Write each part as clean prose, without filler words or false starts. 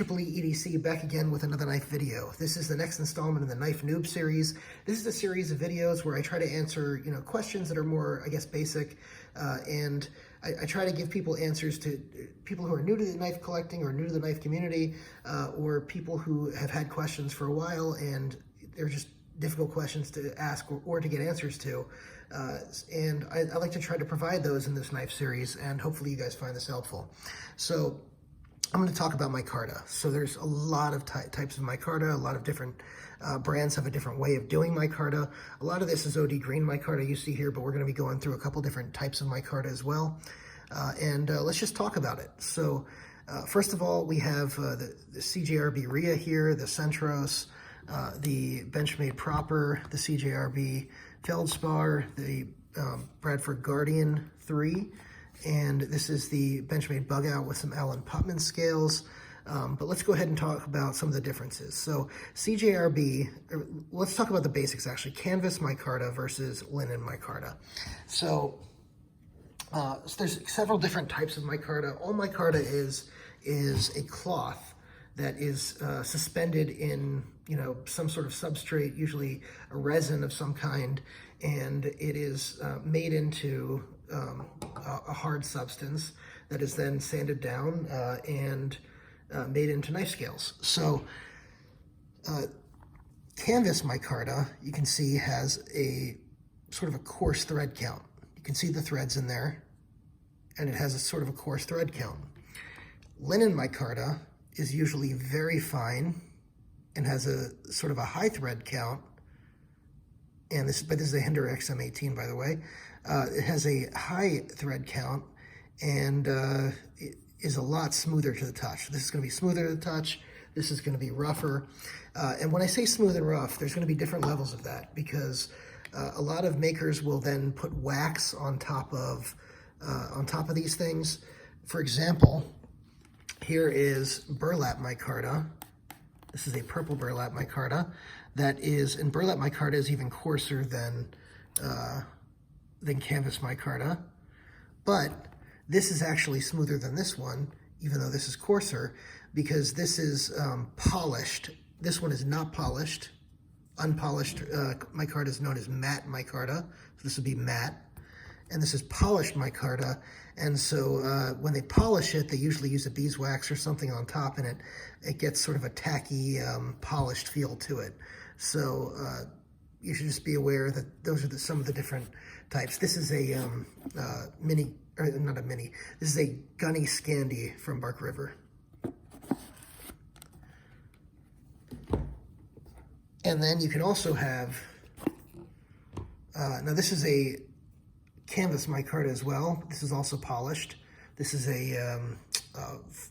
Triple E EDC back again with another knife video. This is the next installment in the Knife Noob series. This is a series of videos where I try to answer, questions that are more, I guess, basic, and I try to give people answers to people who are new to the knife collecting or new to the knife community, or people who have had questions for a while and they're just difficult questions to ask or to get answers to. And I like to try to provide those in this knife series, and hopefully you guys find this helpful. So I'm going to talk about micarta. So there's a lot of types of micarta. A lot of different brands have a different way of doing micarta. A lot of this is OD green micarta you see here, but we're going to be going through a couple different types of micarta as well. And let's just talk about it. So first of all, we have the CJRB RIA here, the Centros, the Benchmade Proper, the CJRB Feldspar, the Bradford Guardian 3, and this is the Benchmade Bugout with some Allen Putman scales. But let's go ahead and talk about some of the differences. So CJRB, let's talk about the basics actually. Canvas micarta versus linen micarta. So there's several different types of micarta. All micarta is a cloth that is suspended in some sort of substrate, usually a resin of some kind, and it is made into a hard substance that is then sanded down and made into knife scales. So canvas micarta, you can see, has a sort of a coarse thread count. You can see the threads in there, and it has a sort of a coarse thread count. Linen micarta is usually very fine and has a sort of a high thread count. And this is a Endura XM18, by the way. It has a high thread count, and it is a lot smoother to the touch. This is going to be smoother to the touch. This is going to be rougher. And when I say smooth and rough, there's going to be different levels of that, because a lot of makers will then put wax on top of these things. For example, here is burlap micarta. This is a purple burlap micarta and burlap micarta is even coarser than canvas micarta. But this is actually smoother than this one, even though this is coarser, because this is polished. This one is not polished. Unpolished micarta is known as matte micarta. So this would be matte. And this is polished micarta. And so when they polish it, they usually use a beeswax or something on top, and it gets sort of a tacky, polished feel to it. So you should just be aware that those are some of the different types. This is a mini, or not a mini, this is a Gunny Scandi from Bark River. And then you can also have, now this is a canvas micarta as well. This is also polished. This is a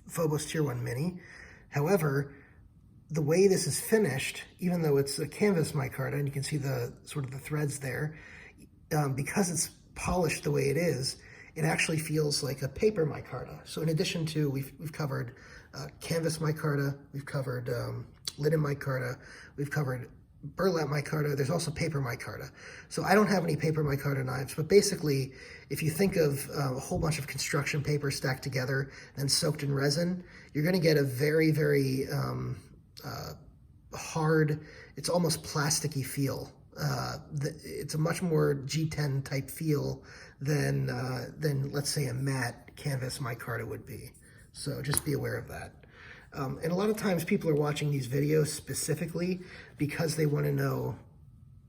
Phobos Tier 1 Mini. However, the way this is finished, even though it's a canvas micarta, and you can see the sort of the threads there, because it's polished the way it is, it actually feels like a paper micarta. So in addition to, we've covered canvas micarta, we've covered linen micarta, we've covered burlap micarta, there's also paper micarta. So I don't have any paper micarta knives, but basically, if you think of a whole bunch of construction paper stacked together and soaked in resin, you're gonna get a very, very hard, it's almost plasticky feel. It's a much more G10 type feel than let's say a matte canvas micarta would be. So just be aware of that. And a lot of times people are watching these videos specifically because they want to know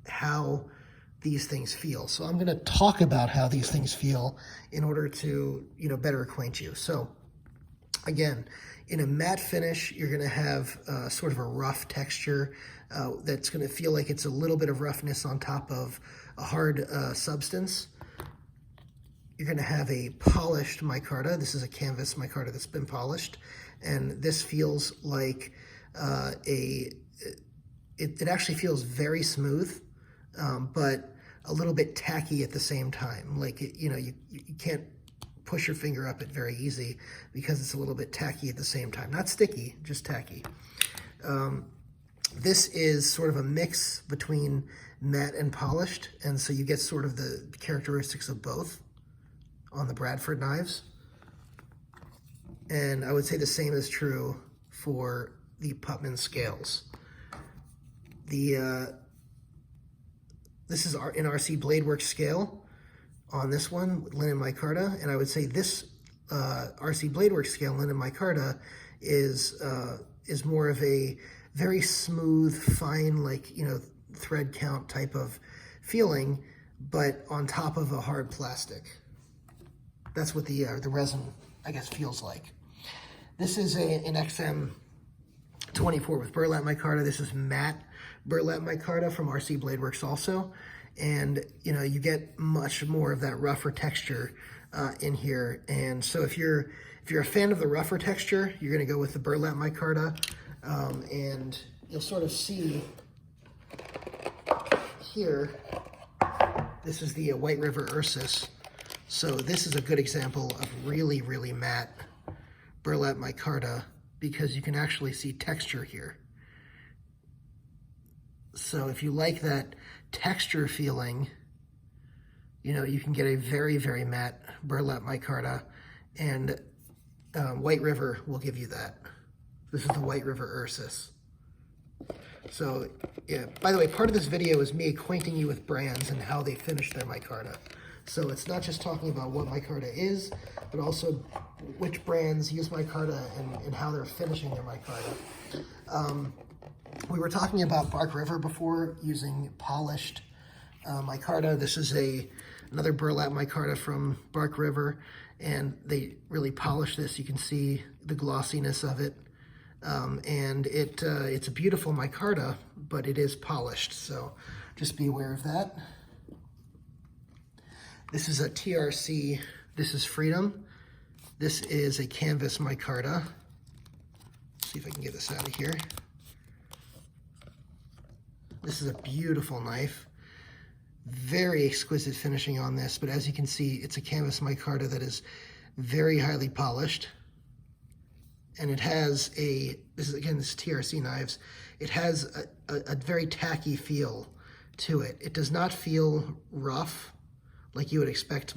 how these things feel. So I'm going to talk about how these things feel in order to, better acquaint you. So again, in a matte finish, you're going to have sort of a rough texture that's going to feel like it's a little bit of roughness on top of a hard substance. You're going to have a polished micarta. This is a canvas micarta that's been polished, and this feels like it actually feels very smooth, but a little bit tacky at the same time. Like, you can't push your finger up it very easy because it's a little bit tacky at the same time. Not sticky, just tacky. This is sort of a mix between matte and polished, and so you get sort of the characteristics of both on the Bradford knives. And I would say the same is true for the Putman scales. This is an RC Bladeworks scale on this one, linen micarta, and I would say this RC Bladeworks scale, linen micarta, is more of a very smooth, fine, like, you know, thread count type of feeling, but on top of a hard plastic. That's what the resin, I guess, feels like. This is an XM24 with burlap micarta. This is matte burlap micarta from RC Bladeworks also. And, you know, you get much more of that rougher texture in here. And so if you're a fan of the rougher texture, you're going to go with the burlap micarta. And you'll sort of see here, this is the White River Ursus. So this is a good example of really, really matte burlap micarta because you can actually see texture here. So if you like that texture feeling, you know, you can get a very, very matte burlap micarta, and White River will give you that. This is the White River Ursus. So, yeah, by the way, part of this video is me acquainting you with brands and how they finish their micarta. So it's not just talking about what micarta is, but also which brands use micarta and how they're finishing their micarta. We were talking about Bark River before, using polished micarta. This is another burlap micarta from Bark River, and they really polish this. You can see the glossiness of it. And it's a beautiful micarta, but it is polished, so just be aware of that. This is a TRC, this is Freedom. This is a canvas micarta. See if I can get this out of here. This is a beautiful knife. Very exquisite finishing on this, but as you can see, it's a canvas micarta that is very highly polished. And it has this is TRC Knives. It has a very tacky feel to it. It does not feel rough like you would expect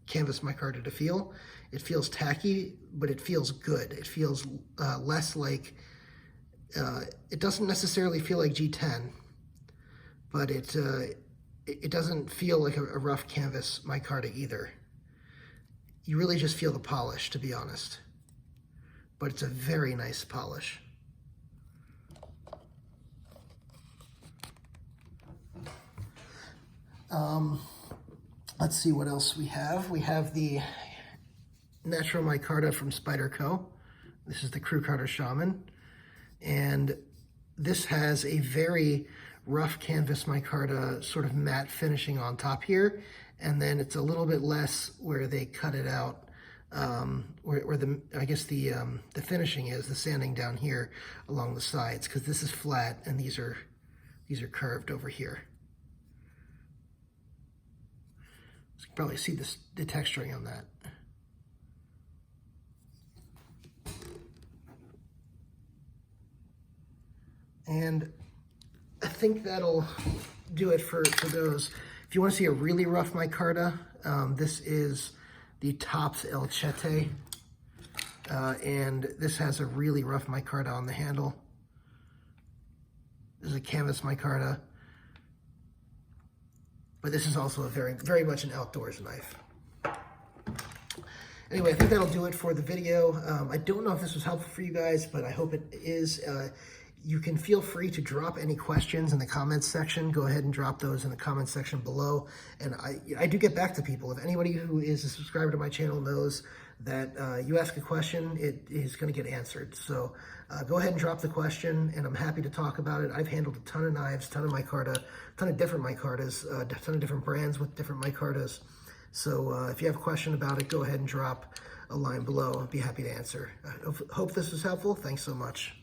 canvas micarta to feel. It feels tacky, but it feels good. It feels less like, it doesn't necessarily feel like G10, but it doesn't feel like a rough canvas micarta either. You really just feel the polish, to be honest. But it's a very nice polish. Let's see what else we have. We have the natural micarta from Spyderco. This is the Crew Carter Shaman. And this has a very rough canvas micarta, sort of matte finishing on top here. And then it's a little bit less where they cut it out, where the finishing is, the sanding down here along the sides, because this is flat and these are curved over here. So you can probably see the texturing on that. And I think that'll do it for those. If you want to see a really rough micarta, this is the Tops El Chete, and this has a really rough micarta on the handle. This is a canvas micarta, but this is also a very much an outdoors knife. Anyway, I think that'll do it for the video. I don't know if this was helpful for you guys, but I hope it is. You can feel free to drop any questions in the comments section. Go ahead and drop those in the comments section below. And I do get back to people. If anybody who is a subscriber to my channel knows that you ask a question, it is going to get answered. So go ahead and drop the question, and I'm happy to talk about it. I've handled a ton of knives, ton of micarta, a ton of different micartas, a ton of different brands with different micartas. So if you have a question about it, go ahead and drop a line below. I'd be happy to answer. I hope this was helpful. Thanks so much.